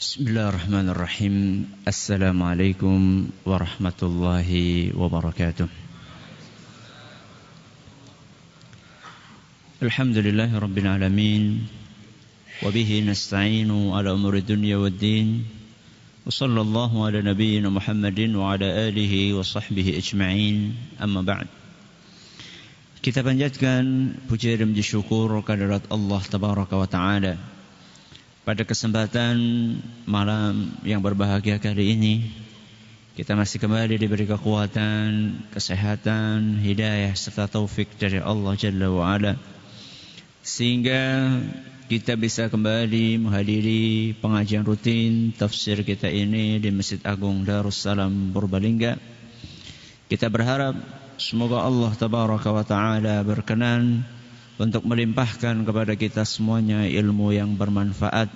Bismillahirrahmanirrahim. Assalamualaikum warahmatullahi wabarakatuh. Alhamdulillahi rabbil alamin. Wabihi nasta'inu ala umuri dunya waddin. Wa sallallahu ala nabiyyina Muhammadin wa ala alihi wa sahbihi ajma'in. Amma ba'd. Kita panjatkan puji dan puji syukur kehadirat Allah tabaraka wa ta'ala. Pada kesempatan malam yang berbahagia kali ini, kita masih kembali diberi kekuatan, kesehatan, hidayah serta taufik dari Allah Jalla wa'ala, sehingga kita bisa kembali menghadiri pengajian rutin tafsir kita ini di Masjid Agung Darussalam Purbalingga. Kita berharap semoga Allah Tabaraka wa Ta'ala berkenan untuk melimpahkan kepada kita semuanya ilmu yang bermanfaat,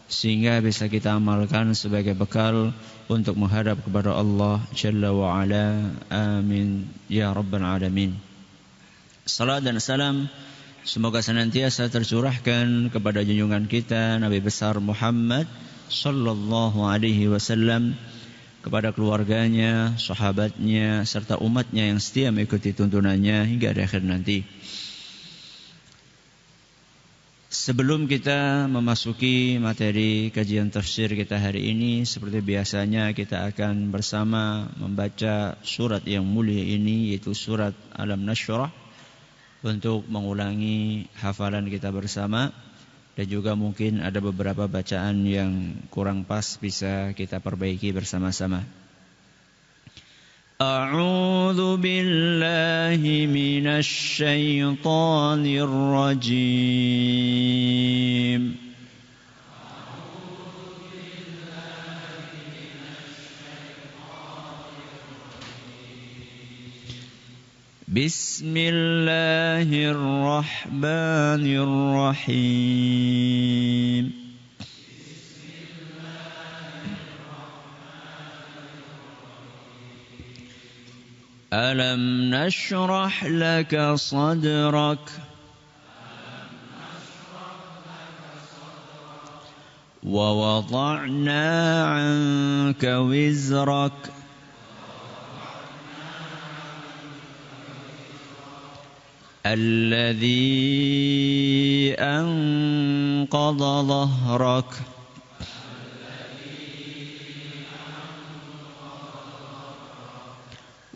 sehingga bisa kita amalkan sebagai bekal untuk menghadap kepada Allah Jalla wa'ala. Amin ya Rabbal Alamin. Salat dan salam semoga senantiasa tercurahkan kepada junjungan kita Nabi besar Muhammad sallallahu alaihi wasallam, kepada keluarganya, sahabatnya, serta umatnya yang setia mengikuti tuntunannya hingga akhir nanti. Sebelum kita memasuki materi kajian tafsir kita hari ini, seperti biasanya kita akan bersama membaca surat yang mulia ini, yaitu surat Alam Nashrah, untuk mengulangi hafalan kita bersama, dan juga mungkin ada beberapa bacaan yang kurang pas bisa kita perbaiki bersama-sama. A'udzu billahi minasy syaithanir rajim. Bismillahirrahmanirrahim. Alam nashrah laka sadrak wa wada'na 'anka wizrak alladhi anqadha dhahrak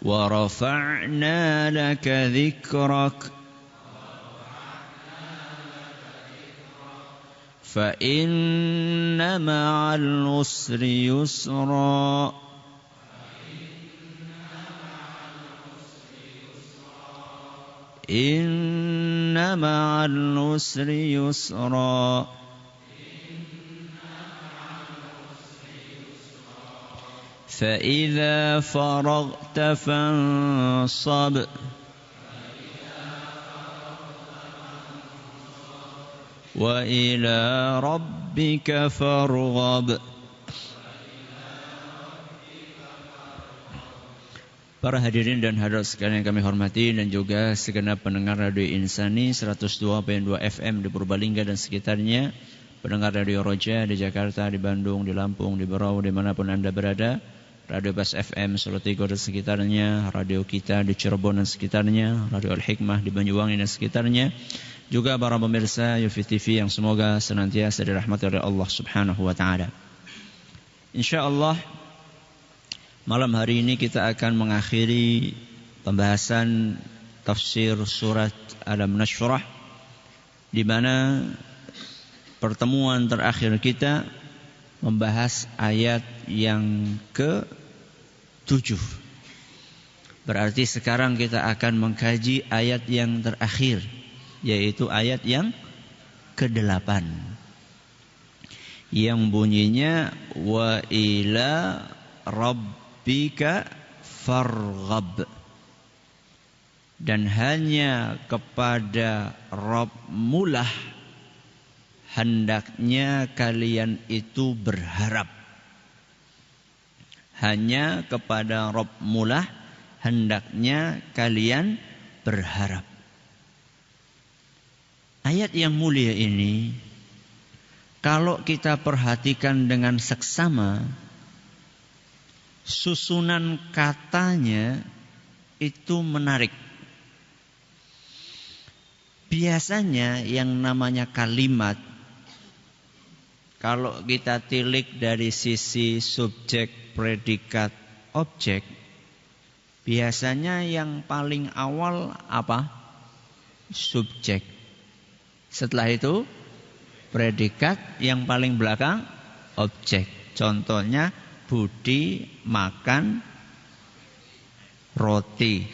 wa rafa'na laka dhikrak fa inna ma'al usri yusra inna ma'al usri yusra فإذا فرغت فانصب وإلى ربك فارغب. Para hadirin dan hadirat sekalian yang kami hormati, dan juga segenap pendengar Radio Insani 102.2 FM di Purbalingga dan sekitarnya, pendengar Radio Roja di Jakarta, di Bandung, di Lampung, di Berau, dimanapun Anda berada, Radio Bas FM Solo Tigo dan sekitarnya, Radio kita di Cirebon dan sekitarnya, Radio Al-Hikmah di Banyuwangi dan sekitarnya, juga para pemirsa Yufi TV yang semoga senantiasa dirahmati oleh Allah Subhanahu wa Ta'ala. InsyaAllah malam hari ini kita akan mengakhiri pembahasan tafsir surat Alam Nashrah, di mana pertemuan terakhir kita membahas ayat yang ke-7. Berarti sekarang kita akan mengkaji ayat yang terakhir, yaitu ayat yang ke-8, yang bunyinya wa ila rabbika farghab, dan hanya kepada Rabbmu lah hendaknya kalian itu berharap. Hanya kepada Rabbmu lah hendaknya kalian berharap. Ayat yang mulia ini kalau kita perhatikan dengan seksama, susunan katanya itu menarik. Biasanya yang namanya kalimat, kalau kita tilik dari sisi subjek, predikat, objek, biasanya yang paling awal apa? Subjek. Setelah itu predikat, yang paling belakang objek. Contohnya Budi makan roti.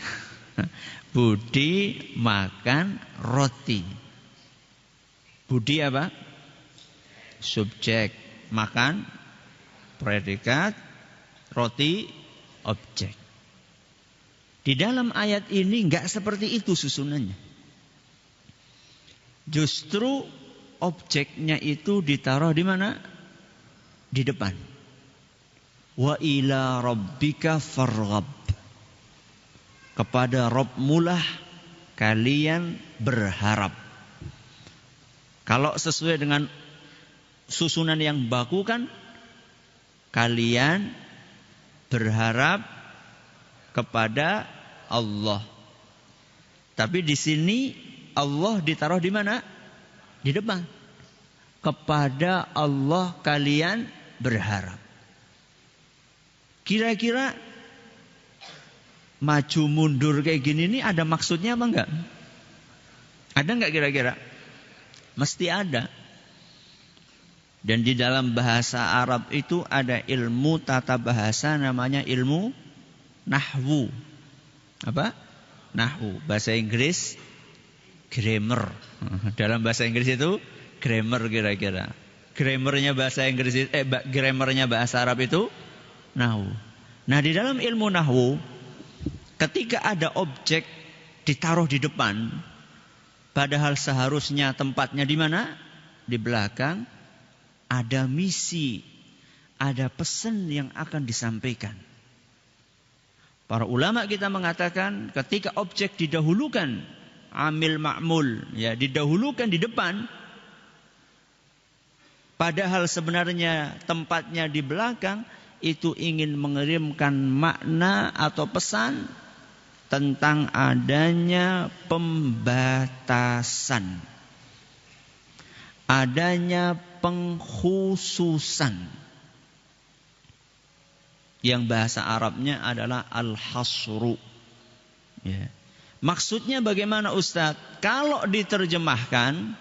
Budi makan roti. Budi apa? Subjek. Makan predikat, roti objek. Di dalam ayat ini enggak seperti itu susunannya. Justru objeknya itu ditaruh di mana? Di depan. Wa ila rabbika farghab. Kepada Rabbmulah kalian berharap. Kalau sesuai dengan susunan yang baku kan, kalian berharap kepada Allah. Tapi di sini Allah ditaruh di mana? Di depan. Kepada Allah kalian berharap. Kira-kira maju mundur kayak gini ini ada maksudnya apa enggak? Ada enggak kira-kira? Mesti ada. Dan di dalam bahasa Arab itu ada ilmu tata bahasa namanya ilmu nahwu. Apa? Nahwu. Bahasa Inggris grammar. Dalam bahasa Inggris itu grammar kira-kira. Grammarnya bahasa Inggris grammarnya bahasa Arab itu nahwu. Nah, di dalam ilmu nahwu ketika ada objek ditaruh di depan, padahal seharusnya tempatnya di mana? Di belakang. Ada misi, ada pesan yang akan disampaikan. Para ulama kita mengatakan ketika objek didahulukan, amil ma'mul, ya, didahulukan di depan, padahal sebenarnya tempatnya di belakang, itu ingin mengirimkan makna atau pesan tentang adanya pembatasan, adanya pengkhususan. Yang bahasa Arabnya adalah al-hasru. Ya. Maksudnya bagaimana Ustaz? Kalau diterjemahkan,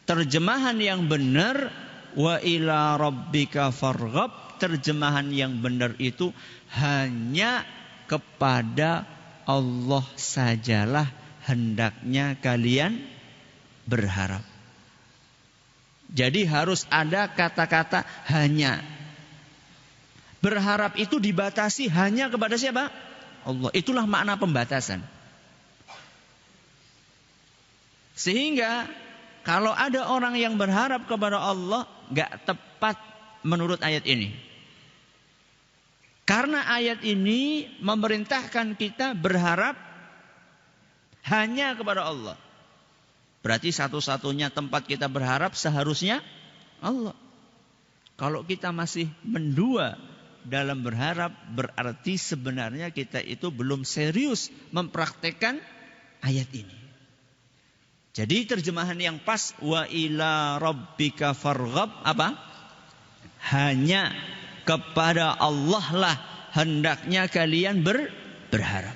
terjemahan yang benar, wa ila rabbika farghab, terjemahan yang benar itu hanya kepada Allah sajalah hendaknya kalian berharap. Jadi harus ada kata-kata hanya. Berharap itu dibatasi hanya kepada siapa? Allah. Itulah makna pembatasan. Sehingga kalau ada orang yang berharap kepada Allah, gak tepat menurut ayat ini. Karena ayat ini memerintahkan kita berharap hanya kepada Allah. Berarti satu-satunya tempat kita berharap seharusnya Allah. Kalau kita masih mendua dalam berharap, berarti sebenarnya kita itu belum serius mempraktekkan ayat ini. Jadi terjemahan yang pas, wa ila rabbika farghab, apa? Hanya kepada Allah lah hendaknya kalian berharap.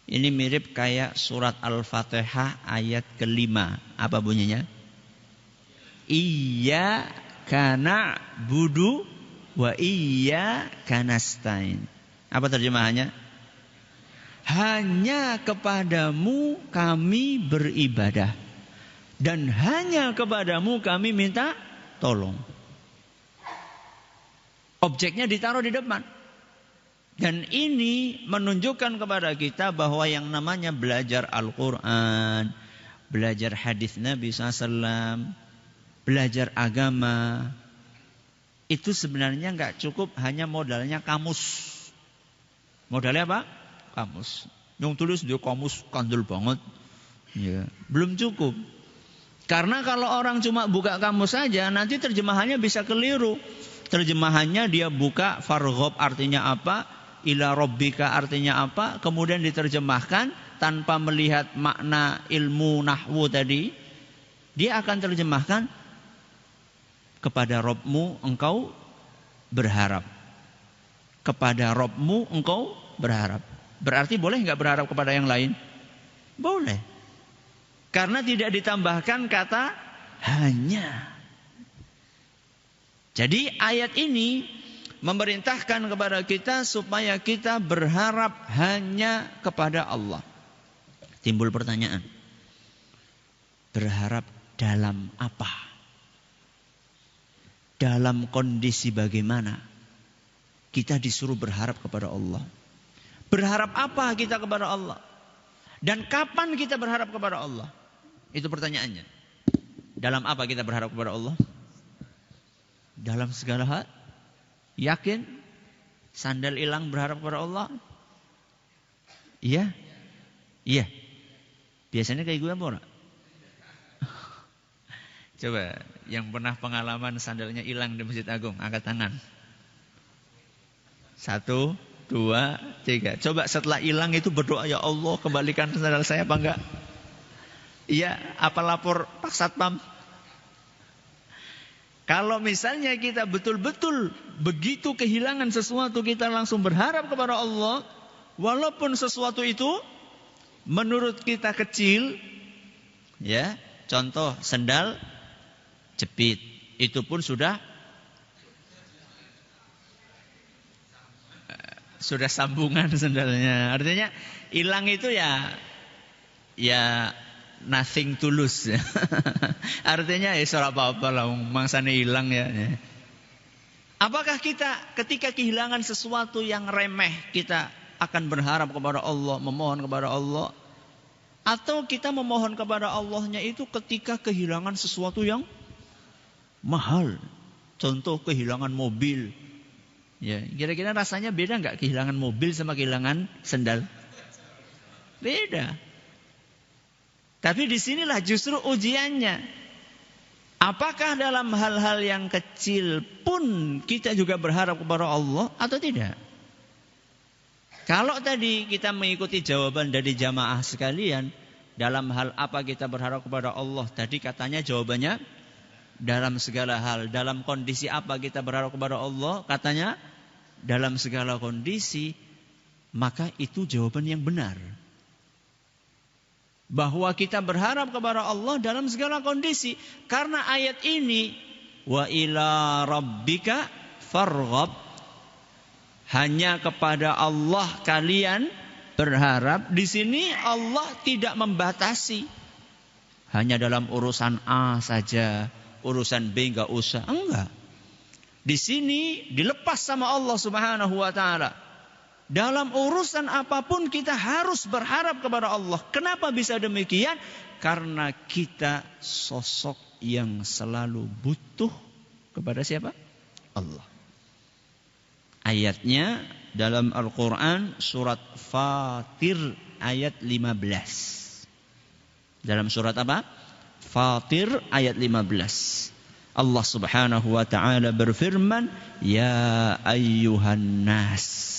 Ini mirip kayak surat Al-Fatihah ayat ke-5. Apa bunyinya? Iyyaka na'budu wa iyyaka nasta'in. Apa terjemahannya? Hanya kepadamu kami beribadah dan hanya kepadamu kami minta tolong. Objeknya ditaruh di depan. Dan ini menunjukkan kepada kita bahwa yang namanya belajar Al-Quran, belajar hadis Nabi SAW, belajar agama, itu sebenarnya nggak cukup hanya modalnya kamus. Modalnya apa? Kamus. Yang tulis dia kamus kandel banget. Ya, belum cukup. Karena kalau orang cuma buka kamus saja, nanti terjemahannya bisa keliru. Terjemahannya dia buka farghob artinya apa, ila rabbika artinya apa, kemudian diterjemahkan tanpa melihat makna ilmu nahwu tadi. Dia akan terjemahkan kepada Rabbmu engkau berharap. Kepada Rabbmu engkau berharap. Berarti boleh nggak berharap kepada yang lain? Boleh. Karena tidak ditambahkan kata hanya. Jadi ayat ini memerintahkan kepada kita supaya kita berharap hanya kepada Allah. Timbul pertanyaan. Berharap dalam apa? Dalam kondisi bagaimana? Kita disuruh berharap kepada Allah. Berharap apa kita kepada Allah? Dan kapan kita berharap kepada Allah? Itu pertanyaannya. Dalam apa kita berharap kepada Allah? Dalam segala hal? Yakin? Sandal hilang berharap kepada Allah? Iya? Iya. Biasanya kayak gue apa orang? Coba, yang pernah pengalaman sandalnya hilang di Masjid Agung, angkat tangan. 1, 2, 3. Coba setelah hilang itu berdoa, ya Allah kembalikan sandal saya apa enggak? Iya, apa lapor Pak Satpam? Kalau misalnya kita betul-betul begitu kehilangan sesuatu, kita langsung berharap kepada Allah, walaupun sesuatu itu menurut kita kecil, ya, contoh sendal jepit, itu pun sudah sambungan sendalnya. Artinya hilang itu ya nothing tulus. Artinya ya ora apa-apa lah, mangsane hilang ya. Apakah kita ketika kehilangan sesuatu yang remeh kita akan berharap kepada Allah, memohon kepada Allah, atau kita memohon kepada Allahnya itu ketika kehilangan sesuatu yang mahal? Contoh kehilangan mobil. Ya, kira-kira rasanya beda enggak kehilangan mobil sama kehilangan sendal? Beda. Tapi disinilah justru ujiannya. Apakah dalam hal-hal yang kecil pun kita juga berharap kepada Allah atau tidak? Kalau tadi kita mengikuti jawaban dari jamaah sekalian, dalam hal apa kita berharap kepada Allah? Tadi katanya jawabannya dalam segala hal. Dalam kondisi apa kita berharap kepada Allah? Katanya dalam segala kondisi. Maka itu jawaban yang benar. Bahwa kita berharap kepada Allah dalam segala kondisi. Karena ayat ini, wa ila rabbika farghab, hanya kepada Allah kalian berharap. Di sini Allah tidak membatasi. Hanya dalam urusan A saja, urusan B enggak usah. Enggak. Di sini dilepas sama Allah Subhanahu wa taala. Dalam urusan apapun kita harus berharap kepada Allah. Kenapa bisa demikian? Karena kita sosok yang selalu butuh kepada siapa? Allah. Ayatnya dalam Al-Quran surat Fatir ayat 15. Dalam surat apa? Fatir ayat 15. Allah Subhanahu wa ta'ala berfirman, ya ayyuhan nas.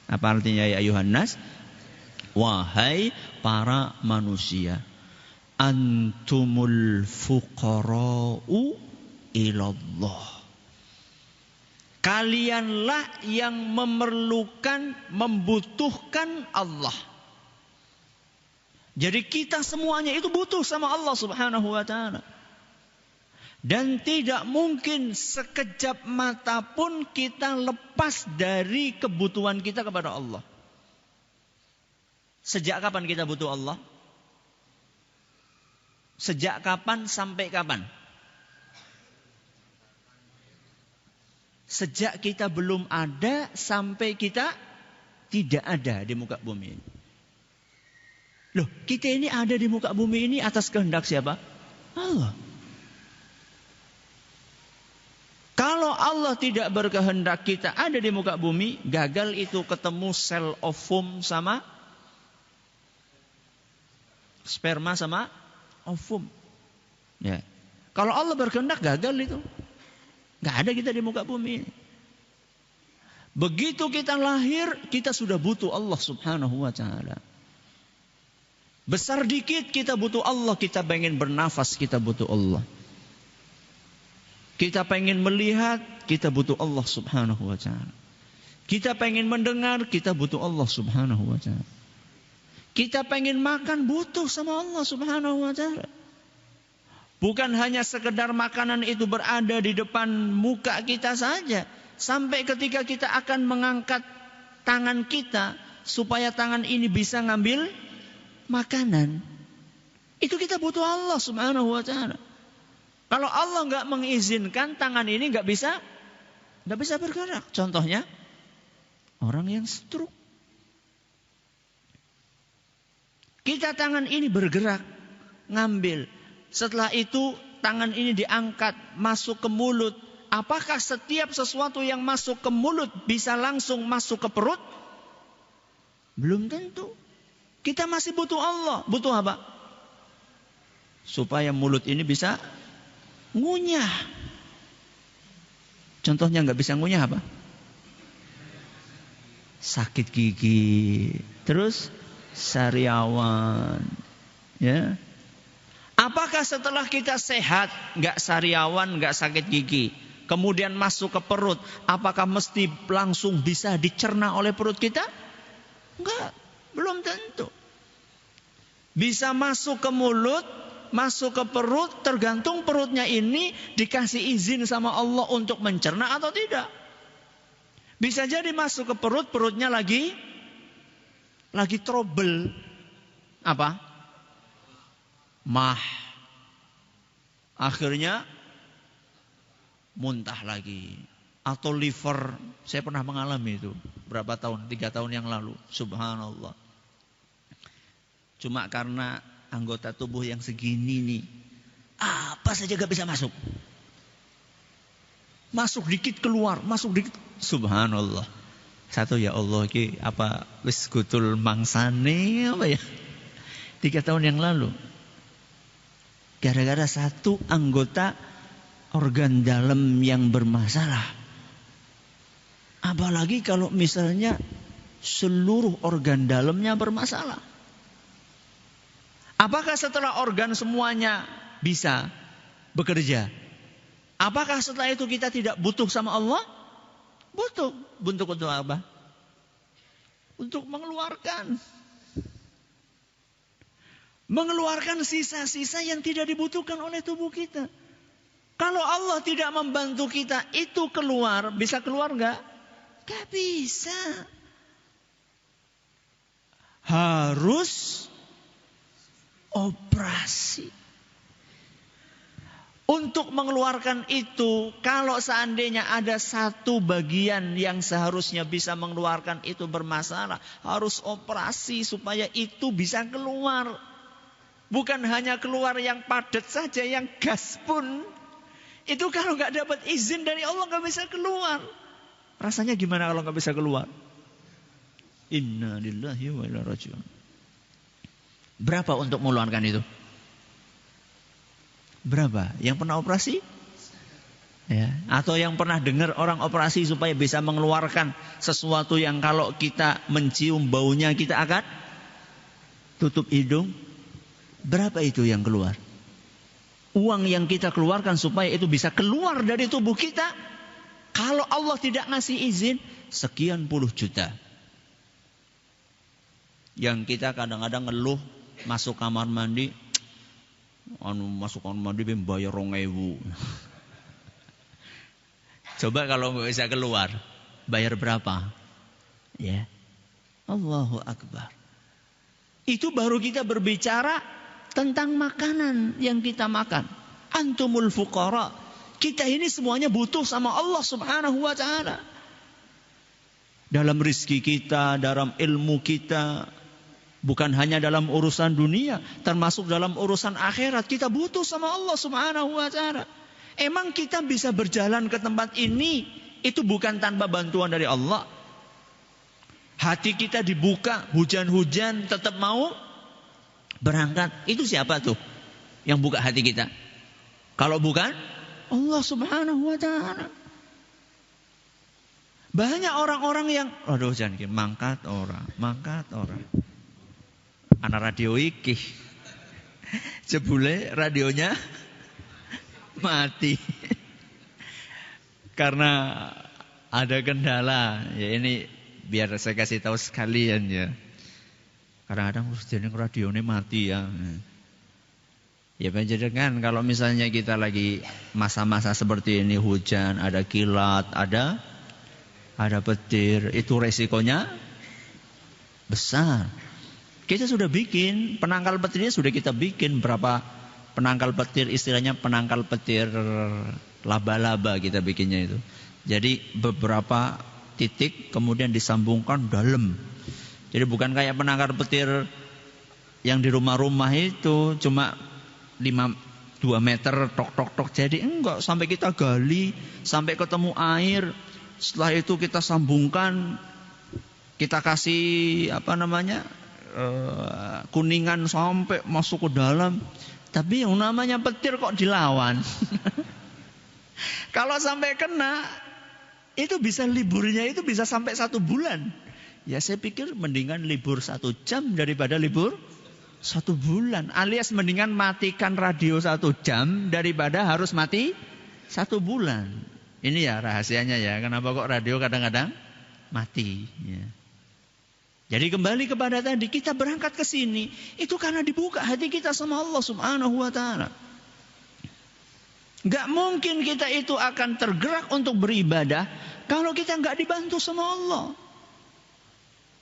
Apa artinya ya ayuhan nas? Wahai para manusia, antumul fuqara'u ilallah. Kalianlah yang memerlukan, membutuhkan Allah. Jadi kita semuanya itu butuh sama Allah Subhanahu wa ta'ala. Dan tidak mungkin sekejap mata pun kita lepas dari kebutuhan kita kepada Allah. Sejak kapan kita butuh Allah? Sejak kapan sampai kapan? Sejak kita belum ada sampai kita tidak ada di muka bumi ini. Loh, kita ini ada di muka bumi ini atas kehendak siapa? Allah. Kalau Allah tidak berkehendak kita ada di muka bumi, gagal itu ketemu sel ovum sama sperma sama ovum. Ya. Kalau Allah berkehendak gagal itu. Nggak ada kita di muka bumi. Begitu kita lahir, kita sudah butuh Allah subhanahu wa ta'ala. Besar dikit kita butuh Allah, kita pengen bernafas, kita butuh Allah. Kita pengen melihat, kita butuh Allah subhanahu wa ta'ala. Kita pengen mendengar, kita butuh Allah subhanahu wa ta'ala. Kita pengen makan, butuh sama Allah subhanahu wa ta'ala. Bukan hanya sekedar makanan itu berada di depan muka kita saja. Sampai ketika kita akan mengangkat tangan kita, supaya tangan ini bisa ngambil makanan. Itu kita butuh Allah subhanahu wa ta'ala. Kalau Allah nggak mengizinkan, tangan ini nggak bisa bergerak. Contohnya, orang yang stroke. Kita tangan ini bergerak, ngambil. Setelah itu tangan ini diangkat, masuk ke mulut. Apakah setiap sesuatu yang masuk ke mulut bisa langsung masuk ke perut? Belum tentu. Kita masih butuh Allah. Butuh apa? Supaya mulut ini bisa ngunyah. Contohnya nggak bisa ngunyah apa? Sakit gigi. Terus sariawan. Ya. Apakah setelah kita sehat, nggak sariawan, nggak sakit gigi, kemudian masuk ke perut, apakah mesti langsung bisa dicerna oleh perut kita? Enggak, belum tentu. Bisa masuk ke mulut, masuk ke perut, tergantung perutnya ini dikasih izin sama Allah untuk mencerna atau tidak. Bisa jadi masuk ke perut, perutnya lagi trouble. Apa? Mah. Akhirnya muntah lagi. Atau liver. Saya pernah mengalami itu. Berapa tahun? 3 tahun yang lalu. Subhanallah. Cuma karena anggota tubuh yang segini nih. Apa saja gak bisa masuk. Masuk dikit keluar. Masuk dikit. Subhanallah. Satu ya Allah. Apa wis gutul mangsane apa ya. 3 tahun yang lalu. Gara-gara satu anggota organ dalam yang bermasalah. Apalagi kalau misalnya seluruh organ dalamnya bermasalah. Apakah setelah organ semuanya bisa bekerja? Apakah setelah itu kita tidak butuh sama Allah? Butuh. Untuk apa? Untuk mengeluarkan sisa-sisa yang tidak dibutuhkan oleh tubuh kita. Kalau Allah tidak membantu kita, itu keluar. Bisa keluar enggak? Enggak bisa. Harus operasi. Untuk mengeluarkan itu, kalau seandainya ada satu bagian yang seharusnya bisa mengeluarkan itu bermasalah, harus operasi supaya itu bisa keluar. Bukan hanya keluar yang padat saja, yang gas pun. Itu kalau nggak dapat izin dari Allah nggak bisa keluar. Rasanya gimana kalau nggak bisa keluar? Inna lillahi wa inna ilaihi raji'un. Berapa untuk mengeluarkan itu? Berapa? Yang pernah operasi? Ya. Atau yang pernah dengar orang operasi supaya bisa mengeluarkan sesuatu yang kalau kita mencium baunya kita akan tutup hidung? Berapa itu yang keluar? Uang yang kita keluarkan supaya itu bisa keluar dari tubuh kita. Kalau Allah tidak ngasih izin, sekian puluh juta. Yang kita kadang-kadang ngeluh masuk kamar mandi. Masuk kamar mandi bayar 2.000. Coba kalau nggak bisa keluar, bayar berapa? Ya, Allahu Akbar. Itu baru kita berbicara tentang makanan yang kita makan. Antumul fuqara. Kita ini semuanya butuh sama Allah subhanahu wa ta'ala. Dalam rizki kita, dalam ilmu kita. Bukan hanya dalam urusan dunia, termasuk dalam urusan akhirat. Kita butuh sama Allah subhanahu wa ta'ala. Emang kita bisa berjalan ke tempat ini, itu bukan tanpa bantuan dari Allah. Hati kita dibuka, hujan-hujan tetap mau berangkat. Itu siapa tuh yang buka hati kita? Kalau bukan Allah Subhanahu wa taala. Banyak orang-orang yang aduh jangan mangkat ora. Ana radio iki. Jebule radionya mati. Karena ada kendala. Ya ini biar saya kasih tahu sekalian ya. Kadang-kadang jeneng radionya mati ya. Ya panjenengan kalau misalnya kita lagi masa-masa seperti ini, hujan, ada kilat, ada petir, itu resikonya besar. Kita sudah bikin penangkal petirnya, sudah kita bikin berapa penangkal petir, istilahnya penangkal petir laba-laba kita bikinnya itu. Jadi beberapa titik kemudian disambungkan dalam. Jadi bukan kayak penangkal petir yang di rumah-rumah itu cuma 2 meter tok. Jadi enggak, sampai kita gali, sampai ketemu air. Setelah itu kita sambungkan, kita kasih kuningan sampai masuk ke dalam. Tapi yang namanya petir kok dilawan. Kalau sampai kena, itu bisa liburnya itu bisa sampai 1 bulan. Ya saya pikir mendingan libur 1 jam daripada libur 1 bulan. Alias mendingan matikan radio 1 jam daripada harus mati 1 bulan. Ini ya rahasianya ya. Kenapa kok radio kadang-kadang mati. Ya. Jadi kembali kepada tadi, kita berangkat ke sini itu karena dibuka hati kita sama Allah Subhanahu wa taala. Gak mungkin kita itu akan tergerak untuk beribadah kalau kita gak dibantu sama Allah.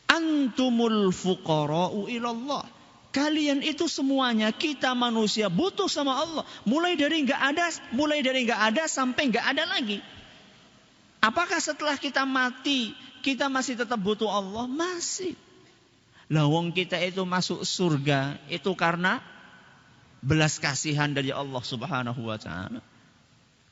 Antumul fuqara'u ilallah. Kalian itu semuanya, kita manusia butuh sama Allah. Mulai dari nggak ada sampai nggak ada lagi. Apakah setelah kita mati kita masih tetap butuh Allah? Masih. Lawang kita itu masuk surga itu karena belas kasihan dari Allah Subhanahu wa taala.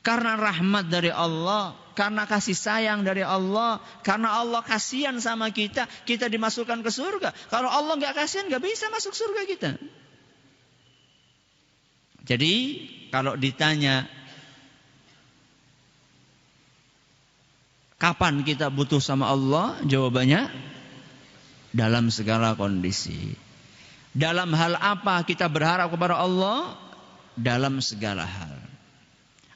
Karena rahmat dari Allah, karena kasih sayang dari Allah, karena Allah kasihan sama kita, kita dimasukkan ke surga. Kalau Allah nggak kasihan, nggak bisa masuk surga kita. Jadi kalau ditanya kapan kita butuh sama Allah, jawabannya dalam segala kondisi. Dalam hal apa kita berharap kepada Allah? Dalam segala hal.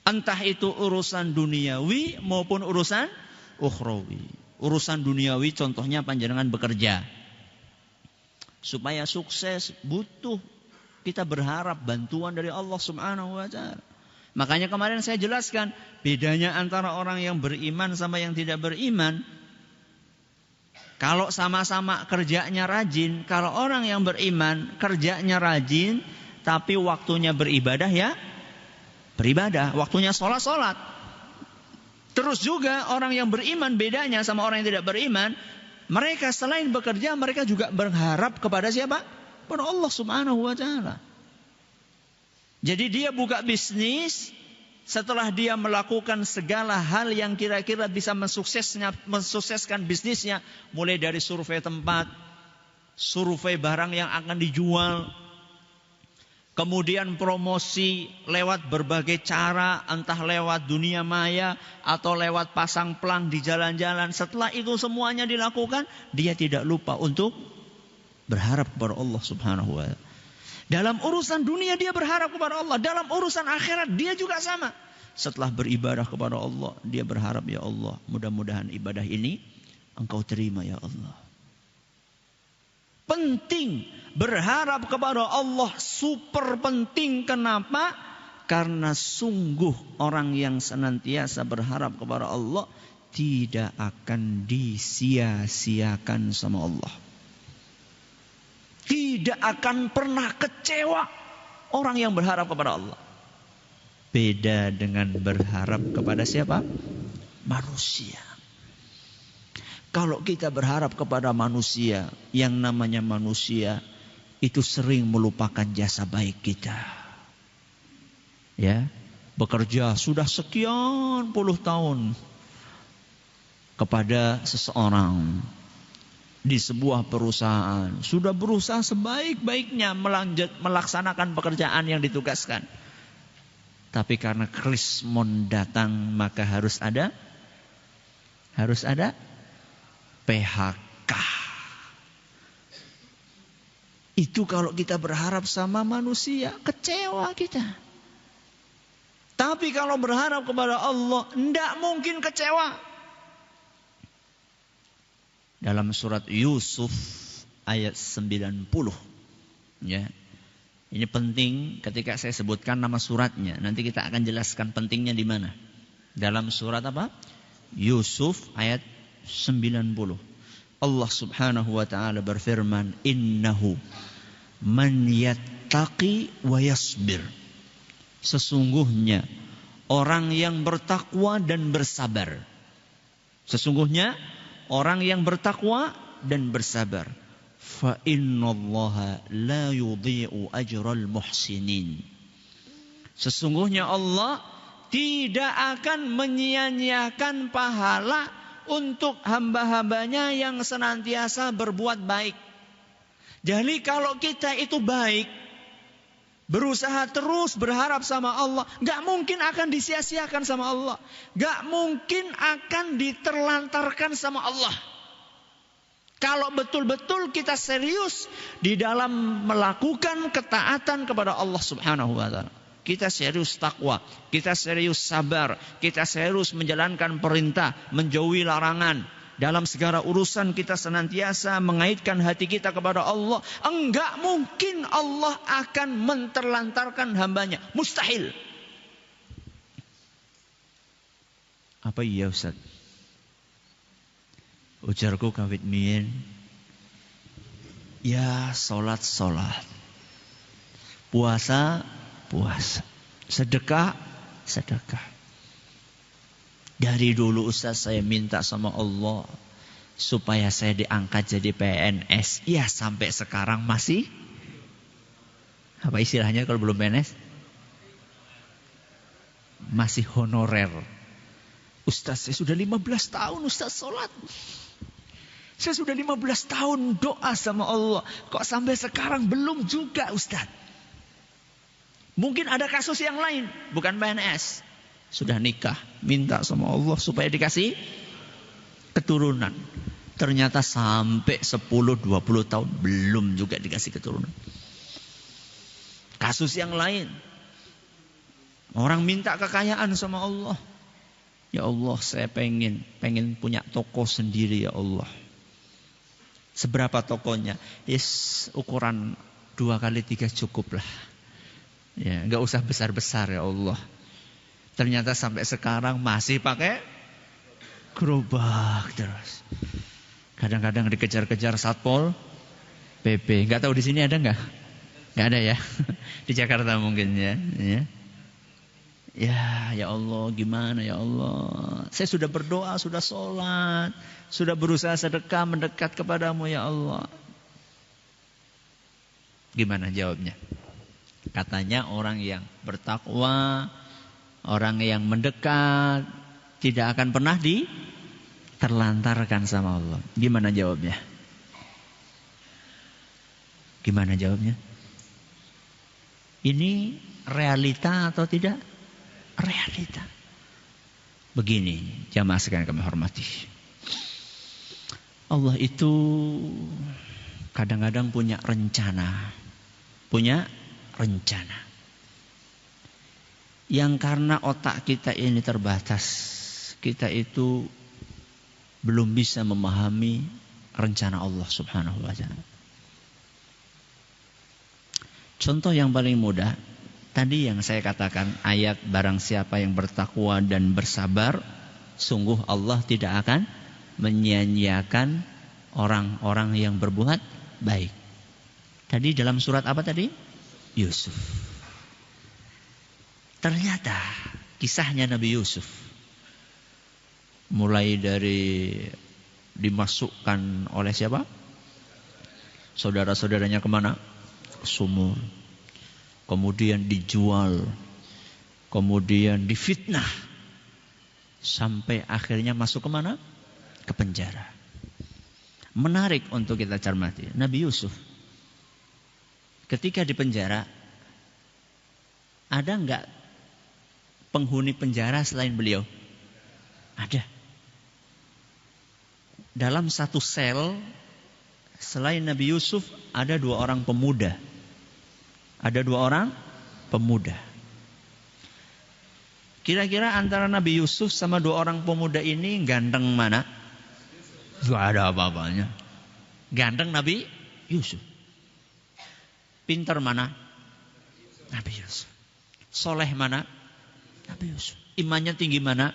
Entah itu urusan duniawi maupun urusan ukhrawi. Urusan duniawi contohnya panjenengan bekerja. Supaya sukses butuh kita berharap bantuan dari Allah Subhanahu wa taala. Makanya kemarin saya jelaskan bedanya antara orang yang beriman sama yang tidak beriman. Kalau sama-sama kerjanya rajin, kalau orang yang beriman kerjanya rajin tapi waktunya beribadah ya beribadah, waktunya sholat. Terus juga orang yang beriman bedanya sama orang yang tidak beriman, mereka selain bekerja mereka juga berharap kepada siapa? Kepada Allah Subhanahu wa taala. Jadi dia buka bisnis, setelah dia melakukan segala hal yang kira-kira bisa mensukseskan bisnisnya, mulai dari survei tempat, survei barang yang akan dijual, kemudian promosi lewat berbagai cara, entah lewat dunia maya atau lewat pasang pelang di jalan-jalan. Setelah itu semuanya dilakukan, dia tidak lupa untuk berharap kepada Allah Subhanahu wa taala. Dalam urusan dunia dia berharap kepada Allah, dalam urusan akhirat dia juga sama. Setelah beribadah kepada Allah, dia berharap, ya Allah, mudah-mudahan ibadah ini Engkau terima ya Allah. Penting berharap kepada Allah, super penting. Kenapa? Karena sungguh orang yang senantiasa berharap kepada Allah tidak akan disia-siakan sama Allah. Tidak akan pernah kecewa orang yang berharap kepada Allah. Beda dengan berharap kepada siapa? Manusia. Kalau kita berharap kepada manusia, yang namanya manusia itu sering melupakan jasa baik kita. Ya, bekerja sudah sekian puluh tahun kepada seseorang di sebuah perusahaan, sudah berusaha sebaik-baiknya melaksanakan pekerjaan yang ditugaskan. Tapi karena krismon datang maka harus ada PHK. Itu kalau kita berharap sama manusia, kecewa kita. Tapi kalau berharap kepada Allah, tidak mungkin kecewa. Dalam surat Yusuf ayat 90. Ya. Ini penting ketika saya sebutkan nama suratnya. Nanti kita akan jelaskan pentingnya di mana. Dalam surat apa? Yusuf ayat 90. Allah Subhanahu wa taala berfirman, "Innahu man yattaqi wa yasbir." Sesungguhnya orang yang bertakwa dan bersabar. Sesungguhnya orang yang bertakwa dan bersabar. Fa innallaha la yudhi'u ajral muhsinin. Sesungguhnya Allah tidak akan menyia-nyiakan pahala untuk hamba-hambanya yang senantiasa berbuat baik. Jadi kalau kita itu baik, berusaha terus berharap sama Allah, gak mungkin akan disia-siakan sama Allah. Gak mungkin akan diterlantarkan sama Allah. Kalau betul-betul kita serius di dalam melakukan ketaatan kepada Allah Subhanahu wa taala. Kita serius takwa, kita serius sabar, kita serius menjalankan perintah, menjauhi larangan. Dalam segala urusan kita senantiasa mengaitkan hati kita kepada Allah. Enggak mungkin Allah akan menterlantarkan hambanya. Mustahil. Apa iya Ustaz? Ujarku kawit mien. Ya solat. Puasa. Sedekah. Dari dulu Ustaz saya minta sama Allah supaya saya diangkat jadi PNS. Ya sampai sekarang masih. Apa istilahnya kalau belum PNS? Masih honorer. Ustaz saya sudah 15 tahun Ustaz sholat. Saya sudah 15 tahun doa sama Allah. Kok sampai sekarang belum juga Ustaz? Mungkin ada kasus yang lain, bukan PNS. Sudah nikah, minta sama Allah supaya dikasih keturunan. Ternyata sampai 10-20 tahun belum juga dikasih keturunan. Kasus yang lain. Orang minta kekayaan sama Allah. Ya Allah, saya pengen punya toko sendiri ya Allah. Seberapa tokonya? Ukuran 2x3 cukup lah. Ya, enggak usah besar-besar ya Allah. Ternyata sampai sekarang masih pakai gerobak terus. Kadang-kadang dikejar-kejar Satpol PP. Enggak tahu di sini ada enggak? Enggak ada ya. Di Jakarta mungkin ya. Ya Allah, gimana ya Allah? Saya sudah berdoa, sudah sholat, sudah berusaha sedekah mendekat kepadamu ya Allah. Gimana jawabnya? Katanya orang yang bertakwa, orang yang mendekat tidak akan pernah diterlantarkan sama Allah. Gimana jawabnya? Ini realita atau tidak? Realita. Begini, jamaah sekalian kami hormati. Allah itu kadang-kadang punya rencana. Yang karena otak kita ini terbatas, kita itu belum bisa memahami rencana Allah Subhanahu wa taala. Contoh yang paling mudah, tadi yang saya katakan ayat barang siapa yang bertakwa dan bersabar, sungguh Allah tidak akan menyia-nyiakan orang-orang yang berbuat baik. Tadi dalam surat apa tadi? Yusuf. Ternyata kisahnya Nabi Yusuf mulai dari dimasukkan oleh siapa? Saudara-saudaranya kemana? Ke sumur. Kemudian dijual. Kemudian difitnah. Sampai akhirnya masuk kemana? Ke penjara. Menarik untuk kita cermati. Nabi Yusuf ketika di penjara, ada enggak penghuni penjara selain beliau? Ada. Dalam satu sel selain Nabi Yusuf ada 2 orang pemuda. Ada 2 orang pemuda. Kira-kira antara Nabi Yusuf sama 2 orang pemuda ini ganteng mana? Gak ada apa-apanya. Ganteng Nabi Yusuf. Pintar mana? Nabi Yusuf. Soleh mana? Nabi Yusuf. Imannya tinggi mana?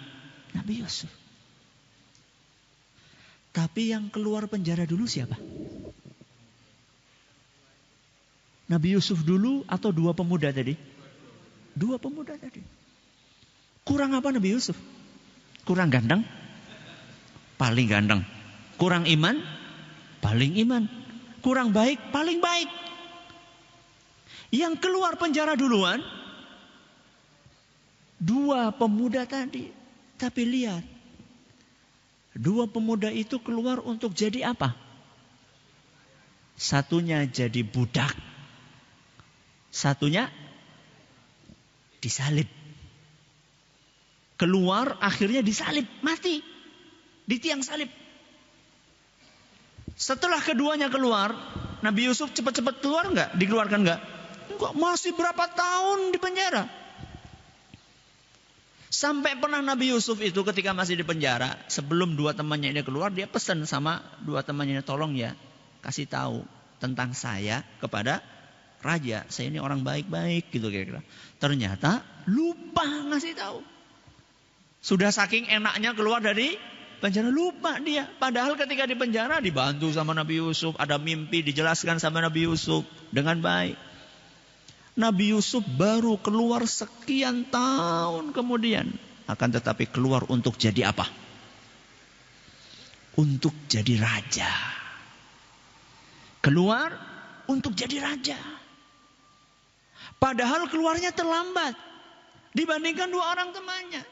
Nabi Yusuf. Tapi yang keluar penjara dulu siapa? Nabi Yusuf dulu atau 2 pemuda tadi? 2 pemuda tadi. Kurang apa Nabi Yusuf? Kurang ganteng? Paling ganteng. Kurang iman? Paling iman. Kurang baik? Paling baik. Yang keluar penjara duluan 2 pemuda tadi. Tapi lihat, 2 pemuda itu keluar untuk jadi apa? Satunya jadi budak. Satunya disalib. Keluar akhirnya disalib, mati. Di tiang salib. Setelah keduanya keluar, Nabi Yusuf cepat-cepat keluar enggak? Dikeluarkan enggak? Enggak, masih berapa tahun di penjara. Sampai pernah Nabi Yusuf itu ketika masih di penjara, sebelum 2 temannya ini keluar, dia pesan sama 2 temannya, tolong ya, kasih tahu tentang saya kepada raja. Saya ini orang baik-baik gitu kira-kira. Ternyata lupa ngasih tahu. Sudah saking enaknya keluar dari penjara, lupa dia. Padahal ketika di penjara dibantu sama Nabi Yusuf, ada mimpi dijelaskan sama Nabi Yusuf dengan baik. Nabi Yusuf baru keluar sekian tahun kemudian. Akan tetapi keluar untuk jadi apa? Untuk jadi raja. Keluar untuk jadi raja. Padahal keluarnya terlambat dibandingkan 2 orang temannya.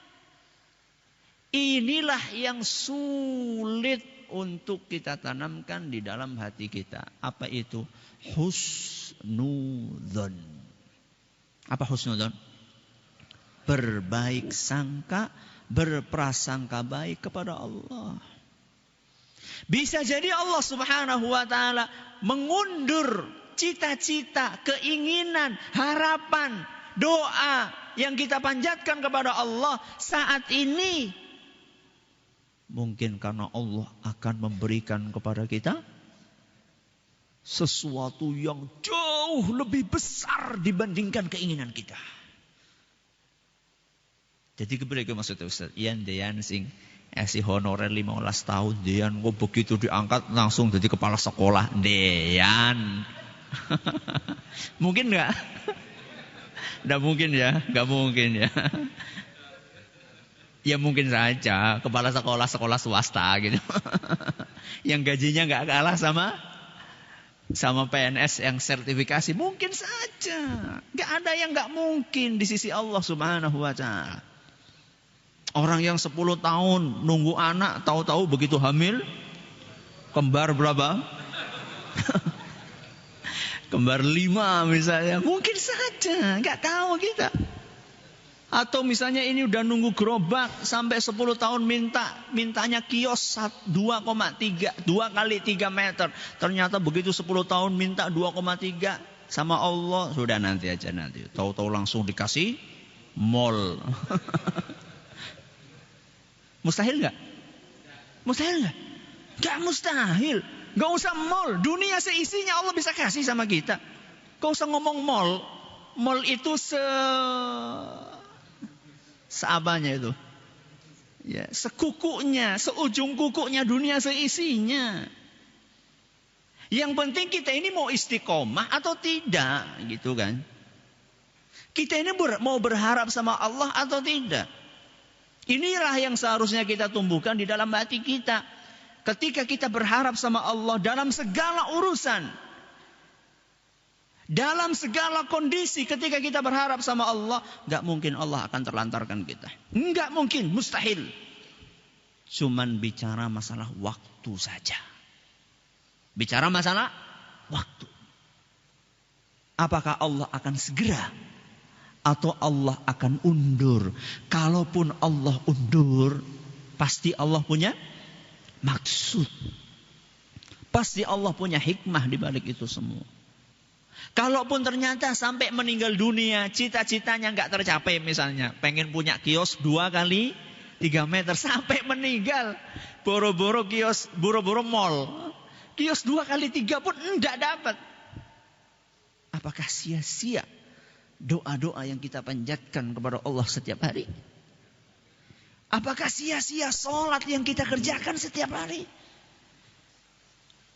Inilah yang sulit untuk kita tanamkan di dalam hati kita. Apa itu? Husnudzon. Apa husnudzon? Berbaik sangka, berprasangka baik kepada Allah. Bisa jadi Allah Subhanahu wa taala mengundur cita-cita, keinginan, harapan, doa yang kita panjatkan kepada Allah saat ini. Mungkin karena Allah akan memberikan kepada kita sesuatu yang jauh lebih besar dibandingkan keinginan kita. Jadi keberapa maksudnya Ustaz? Ian sing esi honorer 15 tahun, Dian kok begitu diangkat langsung jadi kepala sekolah. Dian. Mungkin enggak? Enggak mungkin ya, enggak mungkin ya. Ya mungkin saja kepala sekolah swasta gitu. Yang gajinya enggak kalah sama PNS yang sertifikasi, mungkin saja. Enggak ada yang enggak mungkin di sisi Allah Subhanahu wa taala. Orang yang 10 tahun nunggu anak, tahu-tahu begitu hamil, kembar berapa? Kembar 5 misalnya. Mungkin saja, enggak tahu kita. Atau misalnya ini udah nunggu gerobak sampai 10 tahun mintanya kios 2,3, 2 kali 3 meter. Ternyata begitu 10 tahun minta 2,3 sama Allah. Sudah nanti aja nanti. Tahu-tahu langsung dikasih mall. Mustahil enggak? Mustahil enggak? Enggak mustahil. Enggak usah mall. Dunia seisinya Allah bisa kasih sama kita. Enggak usah ngomong mall. Mall itu seabanya itu. Ya, sekukunya, seujung kukunya dunia seisinya. Yang penting kita ini mau istiqomah atau tidak, gitu kan. Kita ini mau berharap sama Allah atau tidak. Inilah yang seharusnya kita tumbuhkan di dalam hati kita. Ketika kita berharap sama Allah dalam segala urusan, dalam segala kondisi, ketika kita berharap sama Allah, gak mungkin Allah akan terlantarkan kita. Gak mungkin, mustahil. Cuman bicara masalah waktu saja. Bicara masalah waktu. Apakah Allah akan segera atau Allah akan undur. Kalaupun Allah undur, pasti Allah punya maksud. Pasti Allah punya hikmah di balik itu semua. Kalaupun ternyata sampai meninggal dunia, cita-citanya nggak tercapai misalnya. Pengen punya kios 2 kali 3 meter sampai meninggal. Boro-boro kios, boro-boro mall. Kios 2 kali 3 pun enggak dapat. Apakah sia-sia doa-doa yang kita panjatkan kepada Allah setiap hari? Apakah sia-sia sholat yang kita kerjakan setiap hari?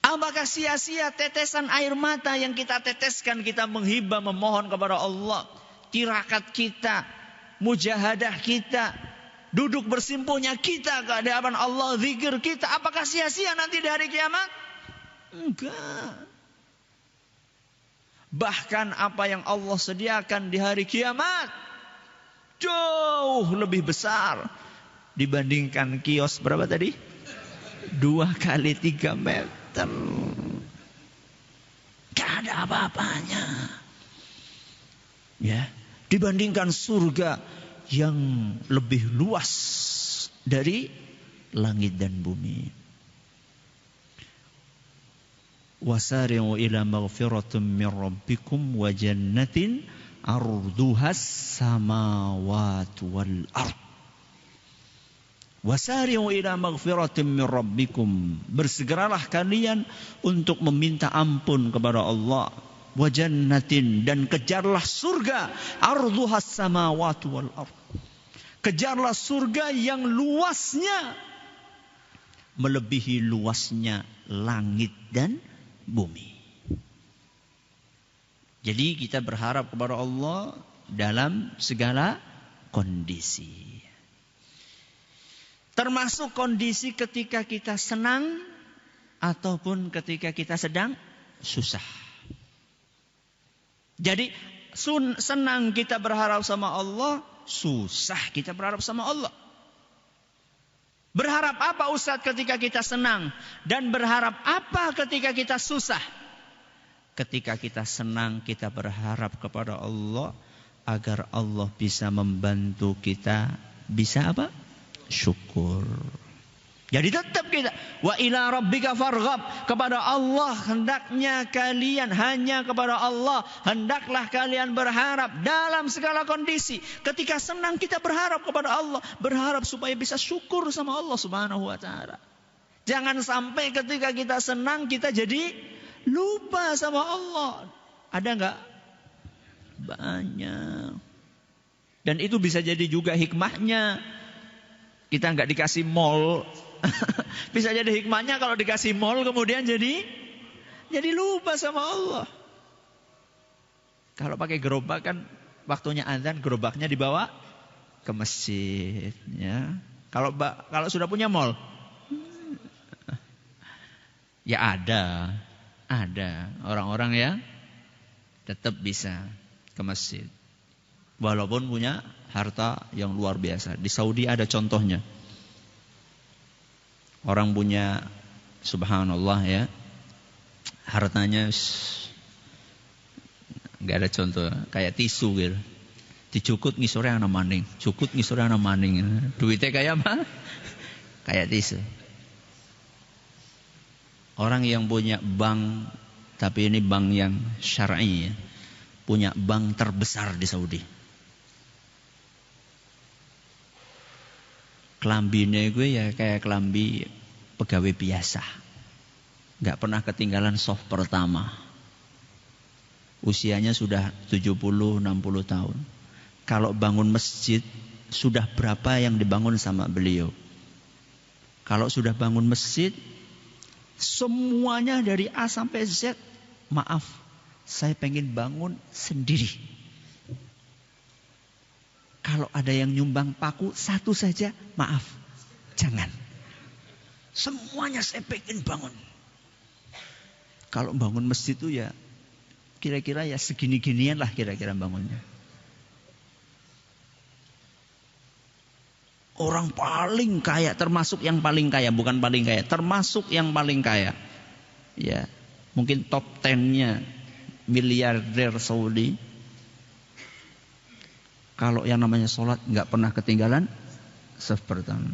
Apakah sia-sia tetesan air mata yang kita teteskan, kita menghibah, memohon kepada Allah? Tirakat kita, mujahadah kita, duduk bersimpuhnya kita ke hadapan Allah, zikir kita. Apakah sia-sia nanti di hari kiamat? Enggak. Bahkan apa yang Allah sediakan di hari kiamat jauh lebih besar dibandingkan kios berapa tadi? 2 kali 3 meter. Gak ada apa-apanya. Ya, dibandingkan surga yang lebih luas dari langit dan bumi. Wasari'u ila maghfiratin min rabbikum wa jannatin arduhas samawati wal ard. Wasari'u ila maghfiratin min rabbikum. Bersegeralah kalian untuk meminta ampun kepada Allah. Wa jannatin, dan kejarlah surga. Arduhas samawati wal ard. Kejarlah surga yang luasnya melebihi luasnya langit dan bumi. Jadi kita berharap kepada Allah dalam segala kondisi. Termasuk kondisi ketika kita senang ataupun ketika kita sedang susah. Jadi senang kita berharap sama Allah, susah kita berharap sama Allah. Berharap apa Ustaz ketika kita senang? Dan berharap apa ketika kita susah? Ketika kita senang kita berharap kepada Allah agar Allah bisa membantu kita bisa apa? Syukur. Jadi tetap kita wa ila rabbika farghab, kepada Allah hendaknya kalian, hanya kepada Allah hendaklah kalian berharap dalam segala kondisi. Ketika senang kita berharap kepada Allah, berharap supaya bisa syukur sama Allah Subhanahu wa taala. Jangan sampai ketika kita senang kita jadi lupa sama Allah. Ada enggak? Banyak. Dan itu bisa jadi juga hikmahnya. Kita enggak dikasih mall. Bisa jadi hikmahnya kalau dikasih mall kemudian jadi lupa sama Allah. Kalau pakai gerobak kan waktunya azan gerobaknya dibawa ke masjid, ya. Kalau sudah punya mall, ya ada orang-orang yang tetap bisa ke masjid walaupun punya harta yang luar biasa. Di Saudi ada contohnya. Orang punya, subhanallah ya, hartanya nggak ada contoh, kayak tisu gitu. Dicukut ngisore ana maning, cukut ngisore ana maning. Duitnya kayak apa? Kayak tisu. Orang yang punya bank, tapi ini bank yang syar'i ya, punya bank terbesar di Saudi. Kelambine gue ya kayak kelambi pegawai biasa. Gak pernah ketinggalan soft pertama. Usianya sudah 70-60 tahun. Kalau bangun masjid, sudah berapa yang dibangun sama beliau? Kalau sudah bangun masjid, semuanya dari A sampai Z, maaf, saya pengen bangun sendiri. Kalau ada yang nyumbang paku satu saja, maaf, jangan. Semuanya saya pengen bangun. Kalau bangun masjid itu ya kira-kira ya segini-ginian lah kira-kira bangunnya. Orang paling kaya, termasuk yang paling kaya, bukan paling kaya, termasuk yang paling kaya. Ya, mungkin top 10-nya miliarder Saudi. Kalau yang namanya sholat nggak pernah ketinggalan saf pertama.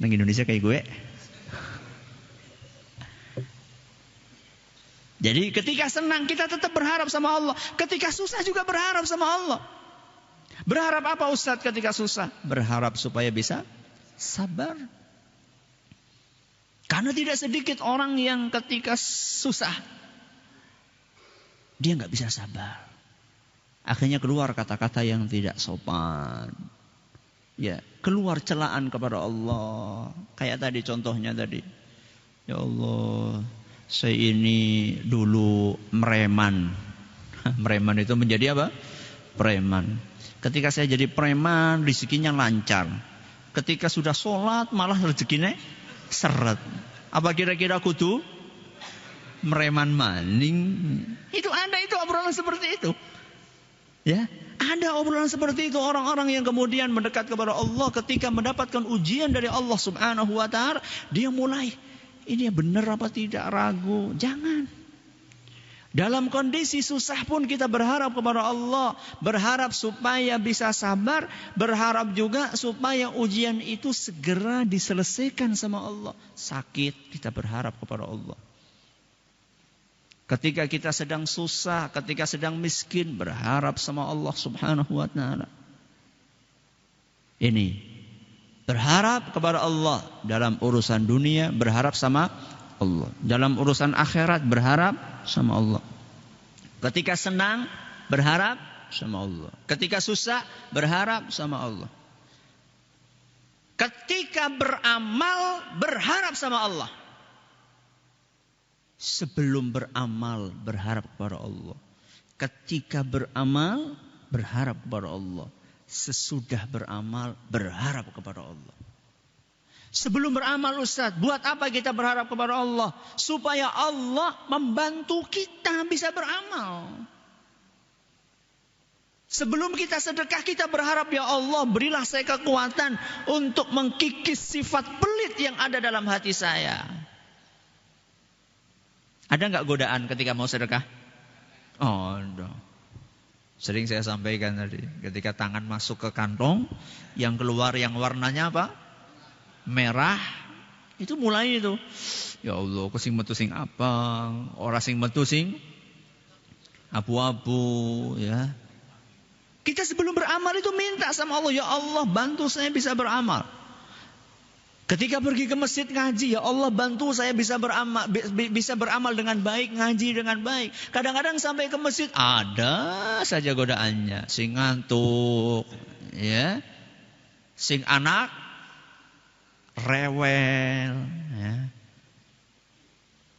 Nang Indonesia kayak gue. Jadi ketika senang kita tetap berharap sama Allah. Ketika susah juga berharap sama Allah. Berharap apa Ustadz ketika susah? Berharap supaya bisa sabar. Karena tidak sedikit orang yang ketika susah dia nggak bisa sabar. Akhirnya keluar kata-kata yang tidak sopan. Ya, keluar celaan kepada Allah. Kayak tadi contohnya tadi. Ya Allah, saya ini dulu mereman. Mereman itu menjadi apa? Preman. Ketika saya jadi preman, rezekinya lancar. Ketika sudah sholat, malah rezekinya seret. Apa kira-kira kudu mereman maning? Itu ada itu obrolan seperti itu. Ya, ada obrolan seperti itu orang-orang yang kemudian mendekat kepada Allah ketika mendapatkan ujian dari Allah Subhanahu wa taala, dia mulai ini benar apa tidak, ragu. Jangan. Dalam kondisi susah pun kita berharap kepada Allah, berharap supaya bisa sabar, berharap juga supaya ujian itu segera diselesaikan sama Allah. Sakit, kita berharap kepada Allah. Ketika kita sedang susah, ketika sedang miskin, berharap sama Allah Subhanahu wa taala. Ini berharap kepada Allah dalam urusan dunia, berharap sama Allah. Dalam urusan akhirat berharap sama Allah. Ketika senang berharap sama Allah. Ketika susah berharap sama Allah. Ketika beramal berharap sama Allah. Sebelum beramal berharap kepada Allah. Ketika beramal berharap kepada Allah. Sesudah beramal berharap kepada Allah. Sebelum beramal Ustaz, buat apa kita berharap kepada Allah? Supaya Allah membantu kita bisa beramal. Sebelum kita sedekah kita berharap, ya Allah berilah saya kekuatan untuk mengkikis sifat pelit yang ada dalam hati saya. Ada nggak godaan ketika mau sedekah? Oh, no. Sering saya sampaikan tadi, ketika tangan masuk ke kantong, yang keluar yang warnanya apa? Merah, itu mulai itu. Ya Allah, kesing metu sing apa? Ora sing metu sing abu-abu, ya. Kita sebelum beramal itu minta sama Allah, ya Allah bantu saya bisa beramal. Ketika pergi ke masjid ngaji, ya Allah bantu saya bisa beramal dengan baik, ngaji dengan baik. Kadang-kadang sampai ke masjid ada saja godaannya, sing ngantuk, ya, sing anak rewel, ya.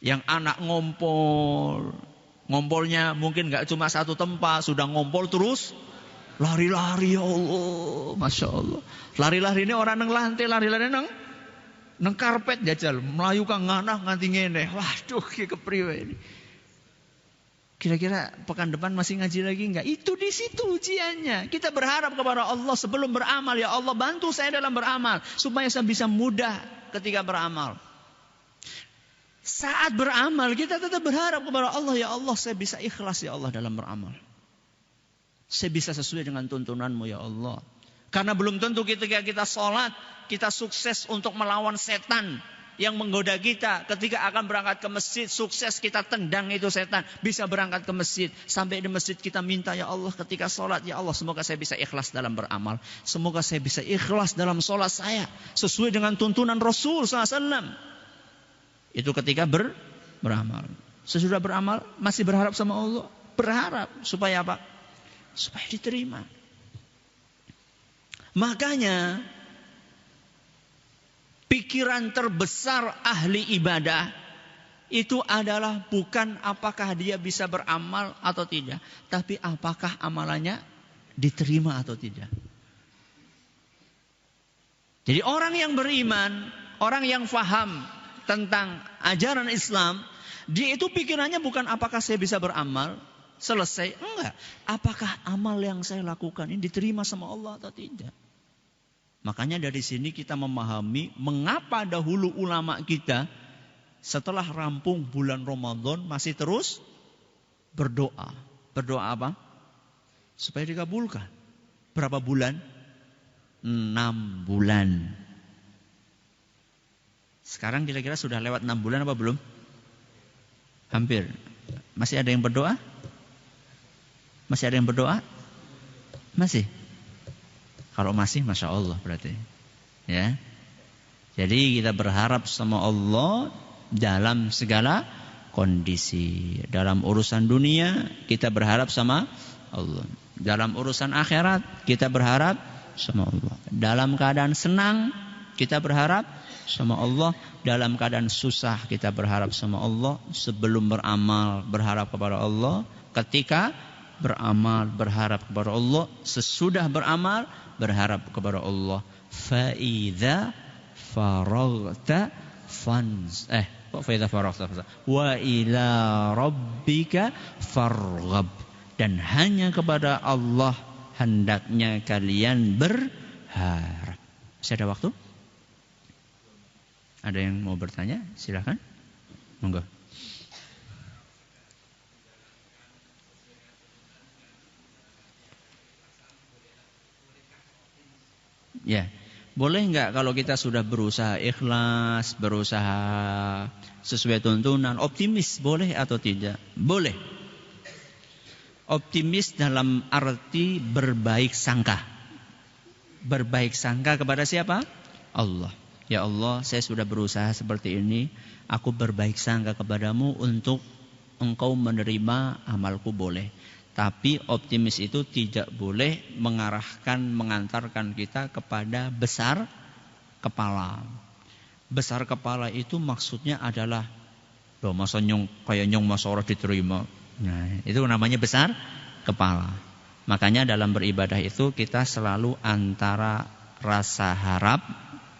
Yang anak ngompolnya mungkin nggak cuma satu tempat, sudah ngompol terus. Lari-lari, ya Allah, Masya Allah. Lari-lari ini orang nang lantai, lari-lari nang karpet jajal, melayu kang nganah nganti ngene. Waduh, kepriwe ini. Kira-kira pekan depan masih ngaji lagi enggak? Itu di situ ujiannya. Kita berharap kepada Allah sebelum beramal, ya Allah bantu saya dalam beramal supaya saya bisa mudah ketika beramal. Saat beramal kita tetap berharap kepada Allah, ya Allah saya bisa ikhlas ya Allah dalam beramal. Saya bisa sesuai dengan tuntunanmu ya Allah. Karena belum tentu ketika kita sholat, kita sukses untuk melawan setan yang menggoda kita. Ketika akan berangkat ke masjid, sukses kita tendang itu setan. Bisa berangkat ke masjid. Sampai di masjid kita minta, ya Allah ketika sholat, ya Allah semoga saya bisa ikhlas dalam beramal. Semoga saya bisa ikhlas dalam sholat saya. Sesuai dengan tuntunan Rasul SAW. Itu ketika beramal. Sesudah beramal, masih berharap sama Allah. Berharap. Supaya apa? Supaya diterima. Makanya pikiran terbesar ahli ibadah itu adalah bukan apakah dia bisa beramal atau tidak, tapi apakah amalannya diterima atau tidak. Jadi orang yang beriman, orang yang faham tentang ajaran Islam, dia itu pikirannya bukan apakah saya bisa beramal, selesai, enggak. Apakah amal yang saya lakukan ini diterima sama Allah atau tidak? Makanya dari sini kita memahami mengapa dahulu ulama kita setelah rampung bulan Ramadan masih terus berdoa. Berdoa apa? Supaya dikabulkan. berapa bulan? 6 bulan. Sekarang kira-kira sudah lewat 6 bulan apa belum? Hampir. Masih ada yang berdoa? Masih ada yang berdoa? Masih. Kalau masih, Masya Allah berarti. Ya. Jadi kita berharap sama Allah dalam segala kondisi. Dalam urusan dunia kita berharap sama Allah. Dalam urusan akhirat kita berharap sama Allah. Dalam keadaan senang kita berharap sama Allah. Dalam keadaan susah kita berharap sama Allah. Sebelum beramal berharap kepada Allah. Ketika beramal berharap kepada Allah. Sesudah beramal berharap kepada Allah. Fa'idha faraghta wa ila rabbika farghab. Dan hanya kepada Allah hendaknya kalian berharap. Masih ada waktu? Ada yang mau bertanya? Silakan. Monggo. Ya. Boleh enggak kalau kita sudah berusaha ikhlas, berusaha sesuai tuntunan, optimis boleh atau tidak? Boleh. Optimis dalam arti berbaik sangka. Berbaik sangka kepada siapa? Allah. Ya Allah, saya sudah berusaha seperti ini. Aku berbaik sangka kepadamu untuk engkau menerima amalku, boleh. Tapi optimis itu tidak boleh mengantarkan kita kepada besar kepala. Besar kepala itu maksudnya adalah, loh masa kayak masa orang diterima. Nah, itu namanya besar kepala. Makanya dalam beribadah itu kita selalu antara rasa harap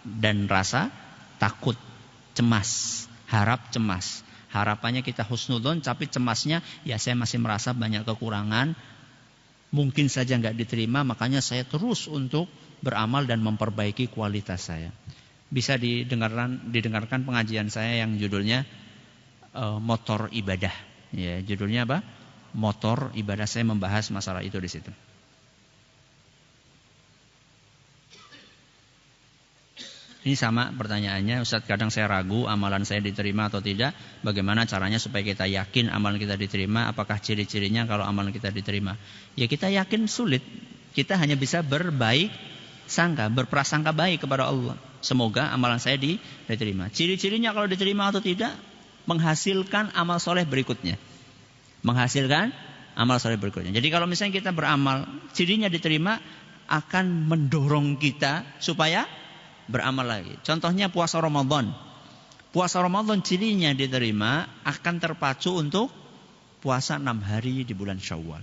dan rasa takut, cemas. Harap, cemas. Harapannya kita husnudzon, tapi cemasnya ya saya masih merasa banyak kekurangan. Mungkin saja enggak diterima, makanya saya terus untuk beramal dan memperbaiki kualitas saya. Bisa didengarkan pengajian saya yang judulnya Motor Ibadah. Ya, judulnya apa? Motor Ibadah. Saya membahas masalah itu di situ. Ini sama pertanyaannya, Ustaz, kadang saya ragu amalan saya diterima atau tidak. Bagaimana caranya supaya kita yakin amalan kita diterima? Apakah ciri-cirinya kalau amalan kita diterima? Ya kita yakin sulit. Kita hanya bisa berbaik sangka, berprasangka baik kepada Allah. Semoga amalan saya diterima. Ciri-cirinya kalau diterima atau tidak, menghasilkan amal soleh berikutnya. Menghasilkan amal soleh berikutnya. Jadi kalau misalnya kita beramal, cirinya diterima, akan mendorong kita supaya beramal lagi. Contohnya puasa Ramadan. Puasa Ramadan cirinya diterima, akan terpacu untuk puasa 6 hari di bulan Syawal.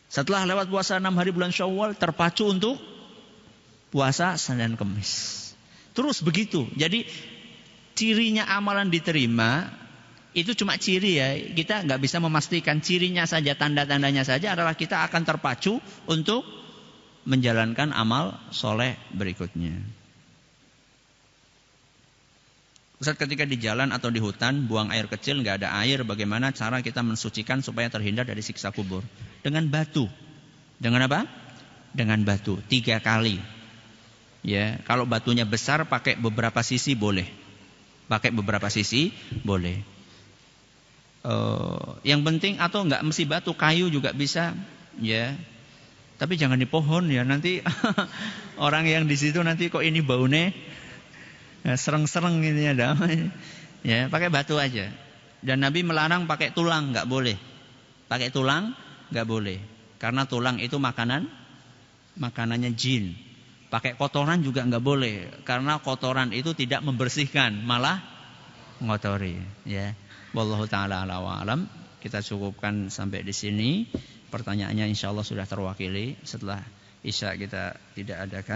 Setelah lewat puasa 6 hari bulan Syawal, terpacu untuk puasa Senin Kemis. Terus begitu. Jadi cirinya amalan diterima itu cuma ciri ya. Kita nggak bisa memastikan cirinya saja, tanda-tandanya saja adalah kita akan terpacu untuk menjalankan amal soleh berikutnya. Ustaz, ketika di jalan atau di hutan buang air kecil, nggak ada air, bagaimana cara kita mensucikan supaya terhindar dari siksa kubur? Dengan batu. Dengan apa? Dengan batu 3 kali. Ya, kalau batunya besar pakai beberapa sisi boleh. Pakai beberapa sisi boleh. Yang penting atau nggak mesti batu, kayu juga bisa. Ya, tapi jangan di pohon ya, nanti orang yang di situ nanti kok ini baunya sereng-sereng ini ada. Ya, pakai batu aja. Dan Nabi melarang pakai tulang, nggak boleh. Pakai tulang nggak boleh, karena tulang itu makanannya jin. Pakai kotoran juga nggak boleh, karena kotoran itu tidak membersihkan, malah mengotori. Ya, wallahu taala ala wa alam. Kita cukupkan sampai di sini. Pertanyaannya insya Allah sudah terwakili. Setelah Isya kita tidak adakan.